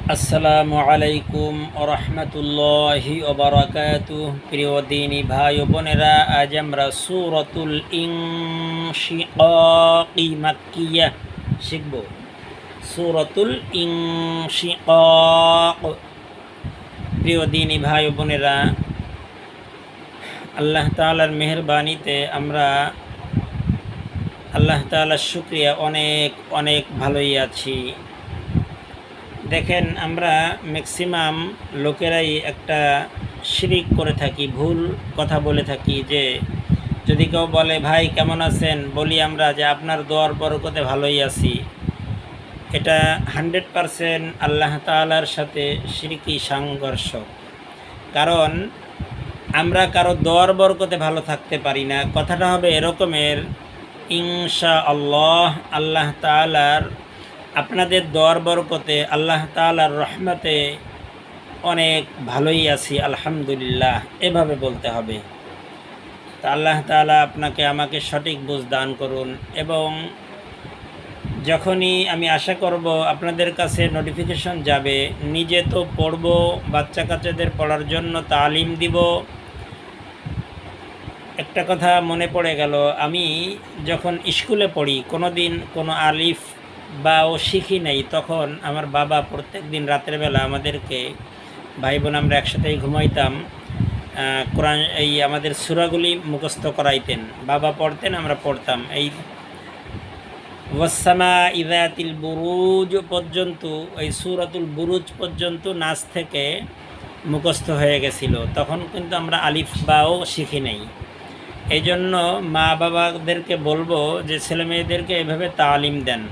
আসসালামু আলাইকুম ওরহমতুল্লাহি ওবারাকাতুহ। প্রিয় দিনী ভাই ও বোনেরা, আজ আমরা সূরাতুল ইনশিকাকি মাক্কিয়া শিখব। সূরাতুল ইনশিকাক। প্রিয় দিনী ভাই ও বোনেরা, আল্লাহ তাআলার মেহেরবানিতে আমরা আল্লাহ তাআলার শুকরিয়া অনেক অনেক ভালোই আছি। দেখেন, আমরা ম্যাক্সিমাম লোকেরাই একটা শিরিক করে থাকি, ভুল কথা বলে থাকি। যে যদি কেউ বলে ভাই কেমন আছেন, বলি আমরা যে আপনার দোয়ার বরকতে ভালোই আছি। এটা 100% আল্লাহ তাআলার সাথে শিরকি সংঘর্ষ। কারণ আমরা কারো দোয়ার বরকতে ভালো থাকতে পারি না। কথাটা হবে এরকমের, ইনশাআল্লাহ আল্লাহ তাআলার আপনাদের দোয়ার বরকতে, আল্লাহ তাআলার রহমতে অনেক ভালোই আছি আলহামদুলিল্লাহ, এভাবে বলতে হবে। তা আল্লাহ তাআলা আপনাকে আমাকে সঠিক বুঝ দান করুন। এবং যখনই আমি আশা করব আপনাদের কাছে নোটিফিকেশন যাবে, নিজে তো পড়ব, বাচ্চা কাচ্চাদের পড়ার জন্য তালিম দিব। একটা কথা মনে পড়ে গেল, আমি যখন স্কুলে পড়ি কোনো দিন কোনো আলিফ বা ও শিখি নাই, তখন আমার বাবা প্রত্যেক দিন রাতের বেলা আমাদেরকে, ভাই বোন আমরা একসাথেই ঘুমাইতাম, কোরআন এই আমাদের সূরাগুলি মুখস্থ করাইতেন। বাবা পড়তেন, আমরা পড়তাম। এই ওয়াসসামা ইযাতিল বুরুজ পর্যন্ত, এই সূরাতুল বুরুজ পর্যন্ত নাচ থেকে মুখস্থ হয়ে গেছিল। তখন কিন্তু আমরা আলিফ বাও শিখি নাই। এই জন্য মা বাবাদেরকে বলবো যে ছেলে মেয়েদেরকে এভাবে তালিম দেন।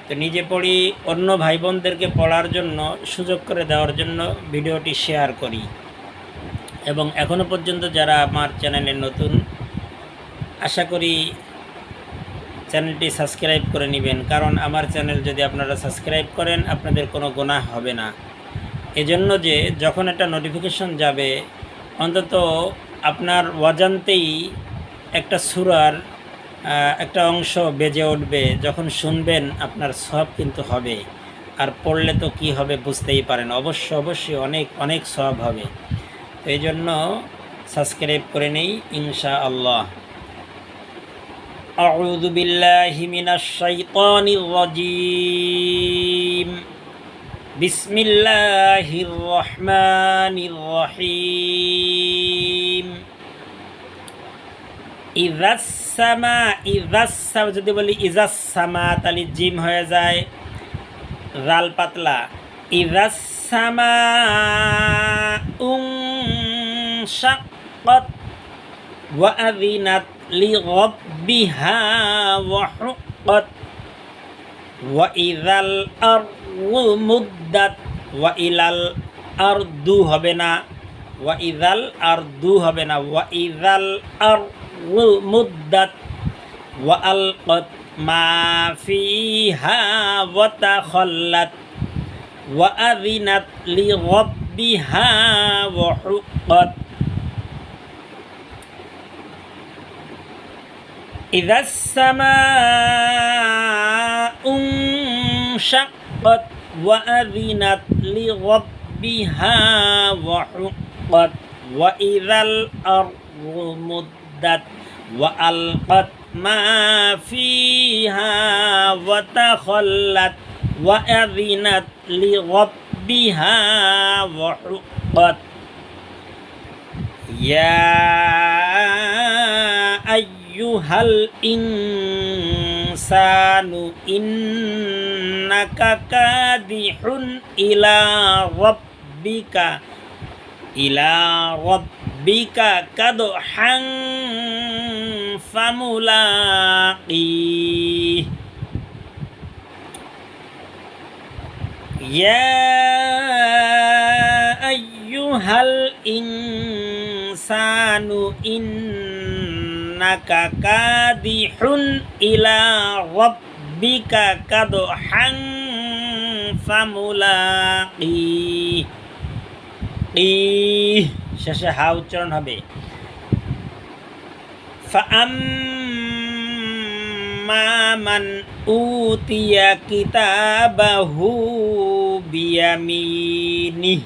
তো নিজে পড়ি, অন্য ভাই বোনদেরকে পড়ার জন্য সুযোগ করে দেওয়ার জন্য ভিডিওটি শেয়ার করি। এবং এখনও পর্যন্ত যারা আমার চ্যানেলে নতুন, আশা করি চ্যানেলটি সাবস্ক্রাইব করে নেবেন। কারণ আমার চ্যানেল যদি আপনারা সাবস্ক্রাইব করেন, আপনাদের কোনো গুনাহ হবে না। এজন্য যে যখন একটা নোটিফিকেশন যাবে, অন্তত আপনার অজান্তেই একটা সূরার একটা অংশ বেজে উঠবে। যখন শুনবেন আপনার সওয়াব কিন্তু হবে। আর পড়লে তো কি হবে বুঝতেই পারেন, অবশ্যই অনেক অনেক সওয়াব হবে। তো এই জন্য সাবস্ক্রাইব করে নেই ইনশাআল্লাহ। আউযু বিল্লাহি মিনাশ শাইতানির রাজীম। বিসমিল্লাহির রহমানির রহিম। ইযাস-সামা, যদি বলি ইযাস-সামা তাহলে জিম হয়ে যায় রাল পাতলা। ইযাস-সামা শাক্কাত ওয়া আযিনাত লিরাব্বিহা ওয়া হুক্কাত ওয়া ইযাল আরদু মুদ্দাত। ওয়া ইলাল আরদু হবে না, ওয়া ইযাল আরদু হবে না, ওয়া ইযাল আরদু মুদ্দাত ওয়া আলকাত মা ফিহা ওয়া তাখাল্লাত ওয়া আযিনাত লিরাব্বিহা ওয়া হুক্কাত। ইযাস সামাউ শাক্কাত ওয়া আযিনাত লিরাব্বিহা ওয়া হুক্কাত ওয়া ইযাল আরদু মুদ্দাত ওয়া আলকাত মা ফিহা ওয়া তাখাল্লাত ওয়া আযিনাত লিরাব্বিহা ওয়া হুক্কাত। ইয়া আইয়ুহাল ইনসানু ইন্নাকা কাদিহুন ইলা রাব্বিকা কাদহান ফামুলাকিহ। ইয়া আইয়ুহাল ইনসানু ইন্নাকা কাদিহুন ইলা রাব্বিকা কাদহান ফামুলাকিহ। শেষে হা উচ্চারণ হবে। মান উতিয়া কিতাবাহু বিয়ামিনিহি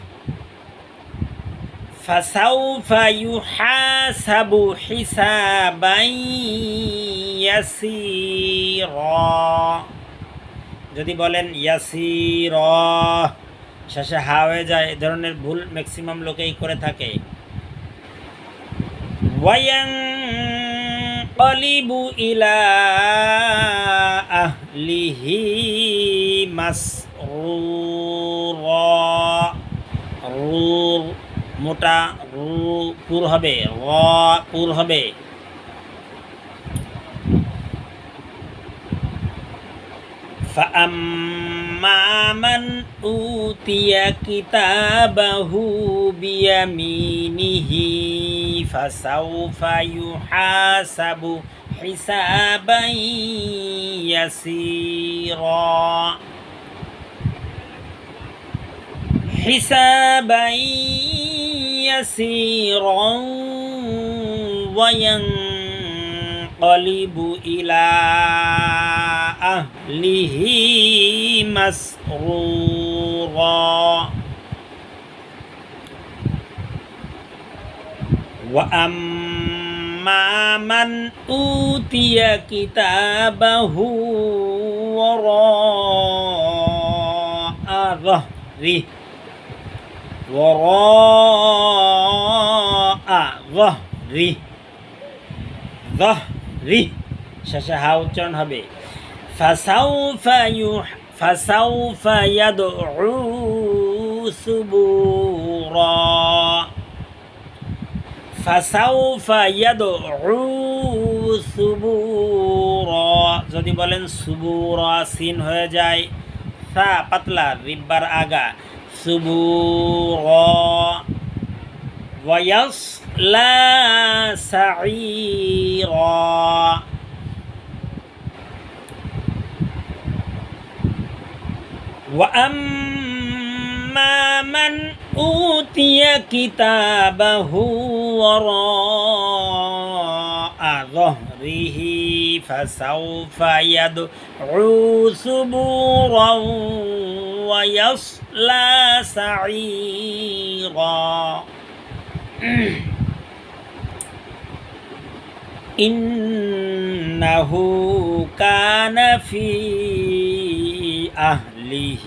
ফাসাউফা ইউহাসাবু হিসাবান ইয়াসীরা। যদি বলেন ইয়াসীরা শেষে হা হয়ে যায়, এ ধরনের ভুল ম্যাক্সিমাম লোকেই করে থাকে। ওয়ায়ানকালিবু ইলা আহলিহি মাসরুরা। রুর মোটা রু পুর হবে, র পুর হবে। فأما من أوتي كتابه بيمينه فسوف يحاسب حسابا يسيرا وينقلب إلى أهله مسرورا وأما من أوتي كتابه وراء ظهره শেষে হা উচ্চারণ হবে। ফাসাউফা ইয়াদউ সুবুরা। ফাসাউফা ইয়াদউ সুবুরা। যদি বলেন সুবুরা সিন হয়ে যায়, সা পাতলা রিব্বার আগা, সুবুরা। ওয়ায়াসলা সাঈরা। وأما من أوتي كتابه وراء ظهره فسوف يدعو ثبورا ويصلى سعيرا إنه كان في أهله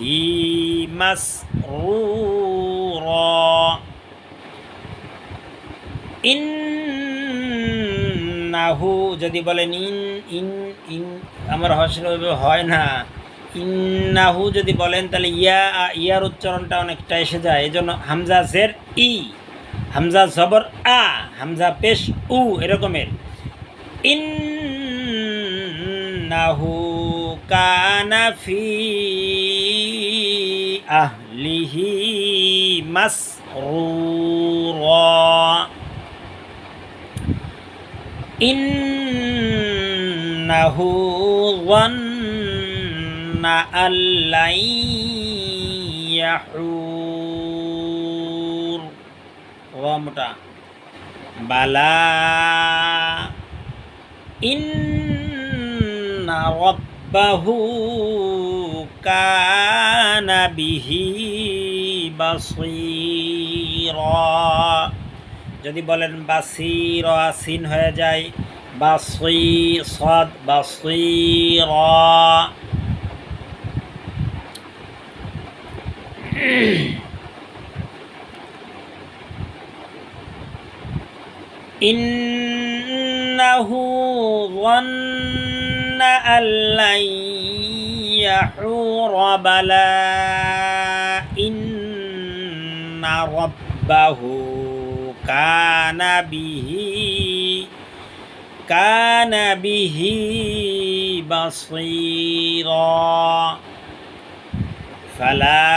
مسرورا ইন্নাহু। যদি বলেন ইন আমার হসল হয় না, ইন্নাহু যদি বলেন তাহলে ইয়ার উচ্চারণটা অনেকটা এসে যায়, এই জন্য হামজা জের ই, হামজা জবর আ, হামজা পেশ উ, এরকমের। ইন্নাহু কানা ফি আহলিহি মাসরুরা ইন্নাহু যান্না আল্লাই ইয়াহুর। মোটা বালা ইন্না রাব্বাহু কানা বিহি বাসীরা। যদি বলেন বাসীরা সিন হয়ে যায়, বাসী সাদ বাসীরা। ইন্নাহু যান্না আল্লাই ইয়াহুর বালা ইন্না রাব্বাহু কানা বিহি বাসীরা। ফালা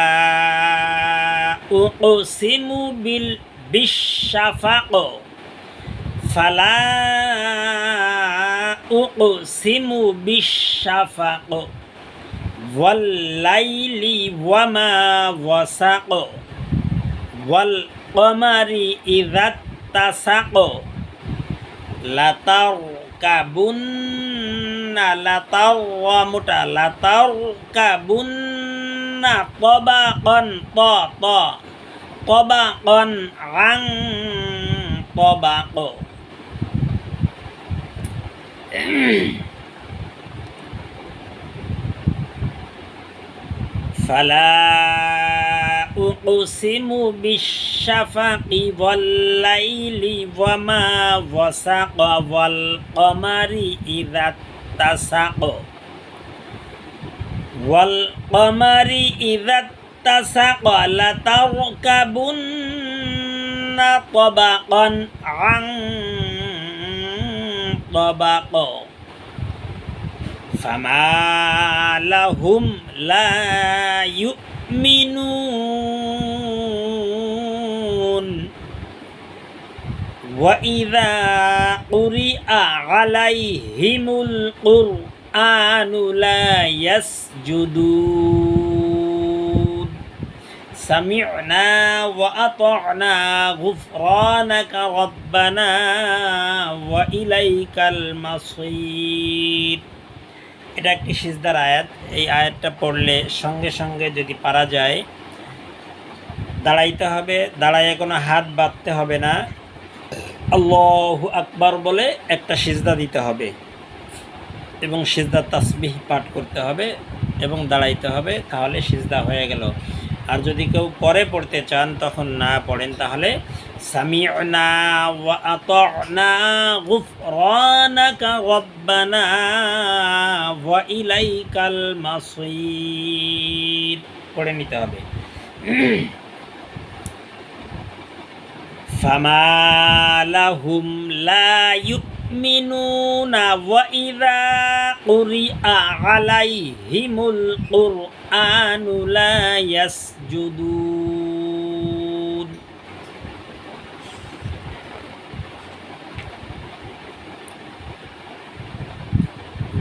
উকসিমু বিশ-শাফাক ফালা উকসিমু বিশ-শাফাক ওয়াল লাইলি ওয়া মা ওয়াসাক ওয়াল কমারি ইযা তাসাক লাতারকাবুন্না না লাতার মোটা লাতার কাবুন্না তবাকন তবাকন আং তবাক ফালা উকসিমু বিশ-শাফাকি ওয়াল-লাইলি ওয়া মা ওয়াসাক ওয়াল কমারি ইযা তাসাক ওয়াল কমারি ইযা তাসাক লাতারকাবুন্না তাবাকান আন তাবাক ফামা লাহুম লা يؤمنون وإذا قرئ عليهم القرآن لا يسجدون سمعنا وأطعنا غفرانك ربنا وإليك المصير এটা একটি সিজদার আয়াত। এই আয়াতটা পড়লে সঙ্গে সঙ্গে যদি পারা যায় দাঁড়াইতে হবে, দাঁড়াইয়ে কোনো হাত বাঁধতে হবে না, আল্লাহু আকবার বলে একটা সিজদা দিতে হবে এবং সিজদার তাসবিহ পাঠ করতে হবে এবং দাঁড়াইতে হবে, তাহলে সিজদা হয়ে গেল। আর যদি কেউ পরে পড়তে চান তখন না পড়েন, তাহলে সামি'না ওয়া আতা'না গুফরানাকা রাব্বানা ওয়া ইলাইকাল মাসির পড়ে নিতে হবে। ফামা লাহুম লা ইউমিনুনা ওয়া ইযা কুরিআ আলাইহিমুল কুরআনু লা ইয়াসজুদুন।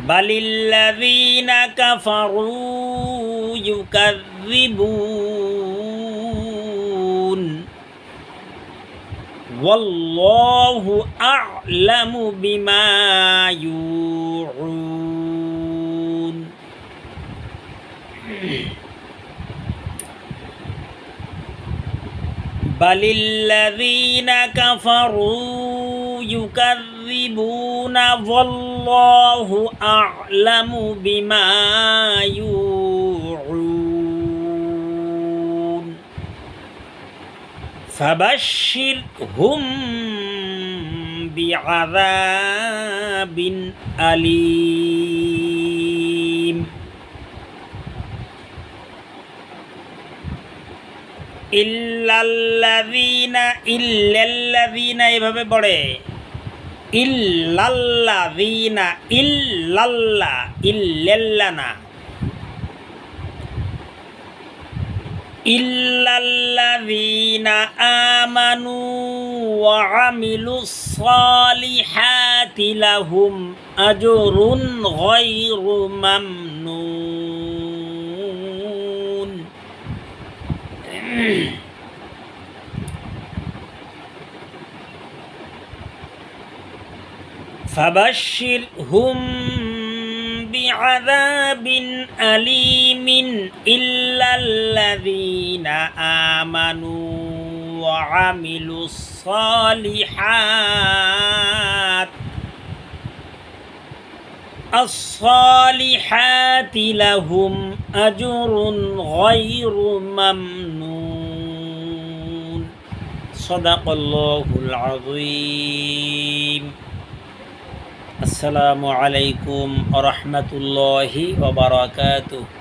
বালিল্লাযীনা কাফারু ইউকাযযিবুন ওয়াল্লাহু আ'লামু বিমা ইউ'উন। বালিল্লাযীনা কাফারু ইউকাযযিবুনা ওয়াল্লাহু আ'লামু বিমা ইউ'উন ফাবাশশিরহুম বিআযাবিন আলীম। ইল্লাল্লাযীনা এভাবে পড়ে, ইল্লাল্লাযীনা ইল্লাল্লাহ ইল্লাল্লাযীনা আমানু ওয়া আমিলুস সালিহাতি লাহুম আজরুন গায়রু মামনুন। ফাবাশশিরহুম বিআযাবিন আলীমিন ইল্লাল্লাযীনা আমানু ওয়া আমিলুস সালিহাত as-salihati lahum ajrun ghairu mamnun। সাদাকাল্লাহুল আযীম। আসসালামু আলাইকুম ওয়া রাহমাতুল্লাহি ওয়া বারাকাতুহু।